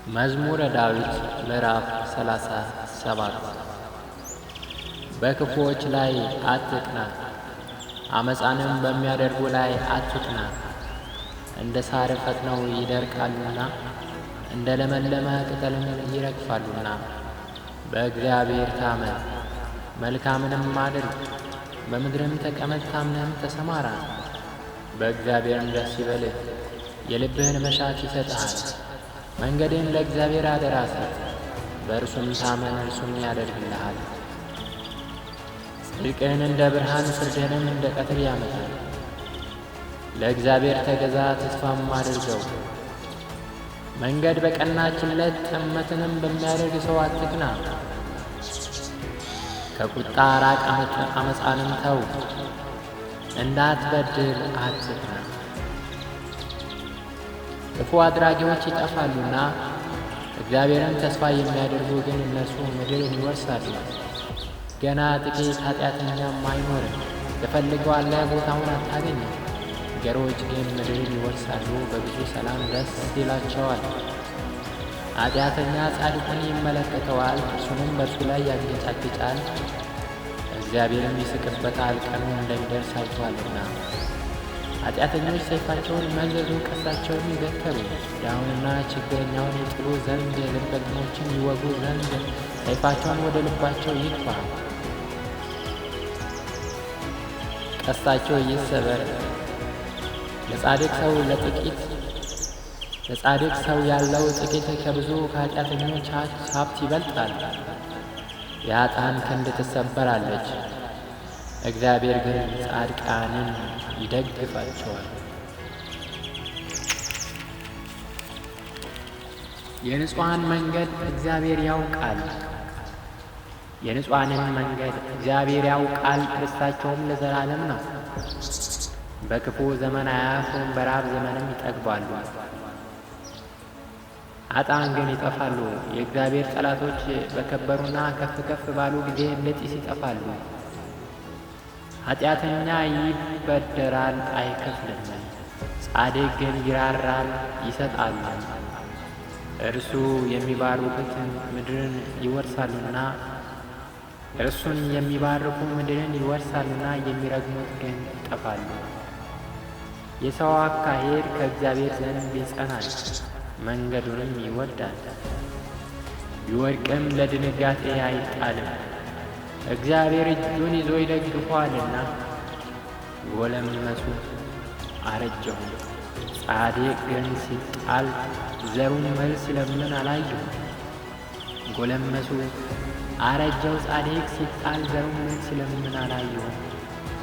መዝሙረ ዳዊት ምዕራፍ 37 በክፉዎች ላይ አትቅና፣ አመፃንም በሚያደርጉ ላይ አትቅና። እንደ ሣር ፈጥነው ይደርቃሉና እንደ ለመለመ ቅጠልም ይረግፋሉና። በእግዚአብሔር ታመን፣ መልካምንም አድርግ፣ በምድርም ተቀመጥ፣ ታምነህም ተሰማራ። በእግዚአብሔርም ደስ ይበልህ፣ የልብህን መሻት ይሰጥሃል። መንገድህን ለእግዚአብሔር አደራ ስጥ፣ በእርሱም ታመን፣ እርሱም ያደርግልሃል። ጽድቅህን እንደ ብርሃን፣ ፍርድህንም እንደ ቀትር ያመጣል። ለእግዚአብሔር ተገዛ፣ ተስፋም አድርገው። መንገድ በቀናችለት፣ ጥመትንም በሚያደርግ ሰው አትቅና። ከቁጣ ራቅ፣ አመፃንም ተው፣ እንዳትበድል አትቅና። ክፉ አድራጊዎች ይጠፋሉና እግዚአብሔርን ተስፋ የሚያደርጉ ግን እነርሱ ምድርን ይወርሳሉ። ገና ጥቂት ኃጢአተኛም አይኖርም፣ ትፈልገዋለህ፣ ቦታውን አታገኝም። ገሮች ግን ምድርን ይወርሳሉ፣ በብዙ ሰላም ደስ ይላቸዋል። ኃጢአተኛ ጻድቁን ይመለከተዋል፣ እርሱንም በእርሱ ላይ ያንገጫግጫል። እግዚአብሔርም ይስቅበታል፣ ቀኑ እንደሚደርስ አይቶአልና። ኃጢአተኞች ሰይፋቸውን መዘዙ፣ ቀስታቸውን ይገተሩ። ድሀውንና ችግረኛውን ይጥሉ ዘንድ፣ ልበኞችን ይወጉ ዘንድ ሰይፋቸውን ወደ ልባቸው ይግባ። ቀስታቸው ይሰበር። ለጻድቅ ሰው ያለው ጥቂት ከብዙ ከኃጢአተኞች ሀብት ይበልጣል። የኃጥአን ክንድ ትሰበራለች፣ እግዚአብሔር ግን ጻድቃንን ይደግፋቸዋል። የንጹሐን መንገድ እግዚአብሔር ያውቃል፣ የንጹሐንን መንገድ እግዚአብሔር ያውቃል፣ ርስታቸውም ለዘላለም ነው። በክፉ ዘመን አያፍሩም፣ በራብ ዘመንም ይጠግባሉ። ኃጥአን ግን ይጠፋሉ። የእግዚአብሔር ጠላቶች በከበሩና ከፍ ከፍ ባሉ ጊዜ እንደ ጢስ ይጠፋሉ። ኃጢአተኛ ይበደራል አይከፍልም፣ ጻድቅ ግን ይራራል ይሰጣል። እርሱ የሚባርኩትን ምድርን ይወርሳሉና እርሱን የሚባርኩ ምድርን ይወርሳሉና የሚረግሙት ግን ይጠፋሉ። የሰው አካሄድ ከእግዚአብሔር ዘንድ ይጸናል፣ መንገዱንም ይወዳል። ቢወድቅም ለድንጋጤ አይጣልም፣ እግዚአብሔር እጁን ይዞ ይደግፈዋልና። ጎለመሱ አረጀሁ፣ ጻድቅ ግን ሲጣል ዘሩን መልስ ሲለምን አላየሁም። ጎለመሱ አረጀሁ፣ ጻድቅ ሲጣል ዘሩን መልስ ሲለምን አላየሁም።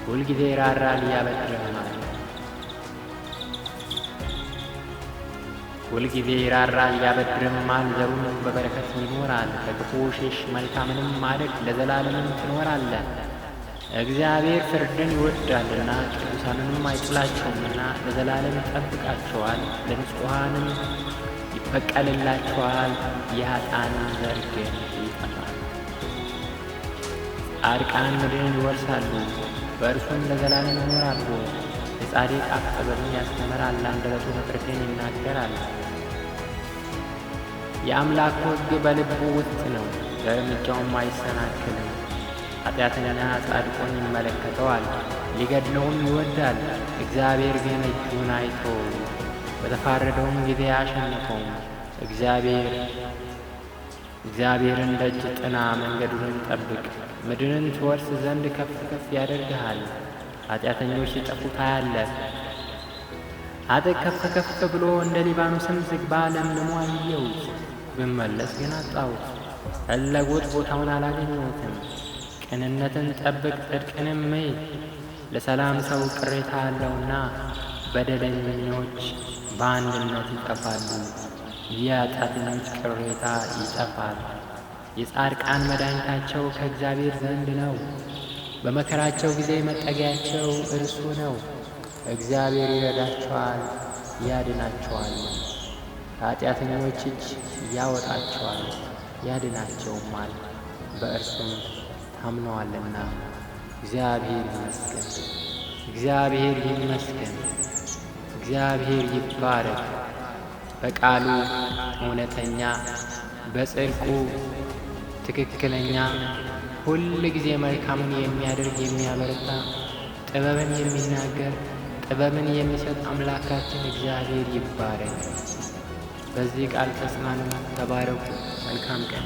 ሁልጊዜ ይራራል ያበድርማል፣ ሁልጊዜ ይራራል ያበድርማል። ዘሩን በበረከት ይኖራል። ከክፉ ሽሽ፣ መልካምንም አድርግ፣ ለዘላለምም ትኖራለህ። እግዚአብሔር ፍርድን ይወዳልና ቅዱሳንንም አይጥላቸውምና ለዘላለም ይጠብቃቸዋል፣ ለንጹሐንም ይበቀልላቸዋል። የኃጥአንን ዘር ግን ይጠፋል። ጻድቃን ምድርን ይወርሳሉ፣ በእርሱም ለዘላለም ይኖራሉ። የጻድቅ አፍ ጥበብን ያስተምራል፣ አንደበቱ ፍርድን ይናገራል። የአምላኩ ሕግ በልቡ ውስጥ ነው፣ ለእርምጃውም አይሰናክልም። ኃጢአተኛ ጻድቁን ይመለከተዋል፣ ሊገድለውም ይወዳል። እግዚአብሔር ግን እጁን አይቶ በተፋረደውም ጊዜ አያሸንፈውም። እግዚአብሔርን ደጅ ጥና፣ መንገዱንም ጠብቅ። ምድርን ትወርስ ዘንድ ከፍ ከፍ ያደርግሃል። ኃጢአተኞች ሲጠፉ ታያለህ። ኃጥእ ከፍ ከፍ ብሎ እንደ ሊባኖስም ዝግባ ለምልሞ አየሁት። ብመለስ ግን አጣሁት፣ ፈለጉት፣ ቦታውን አላገኘሁትም። ቅንነትን ጠብቅ፣ ጽድቅንም እይ። ለሰላም ሰው ቅሬታ አለውና በደለኞች በአንድነት ይጠፋሉ። የኃጢአተኞች ቅሬታ ይጠፋል። የጻድቃን መድኃኒታቸው ከእግዚአብሔር ዘንድ ነው፣ በመከራቸው ጊዜ መጠጊያቸው እርሱ ነው። እግዚአብሔር ይረዳቸዋል ያድናቸዋል፣ ከኃጢአተኞች እጅ ያወጣቸዋል ያድናቸውማል፣ በእርሱም ታምነዋልና። እግዚአብሔር ይመስገን፣ እግዚአብሔር ይመስገን፣ እግዚአብሔር ይባረክ። በቃሉ እውነተኛ፣ በጽድቁ ትክክለኛ፣ ሁል ጊዜ መልካምን የሚያደርግ የሚያበረታ፣ ጥበብን የሚናገር ጥበብን የሚሰጥ አምላካችን እግዚአብሔር ይባረክ። በዚህ ቃል ተጽናኑ። ተባረኩ። መልካም ቀን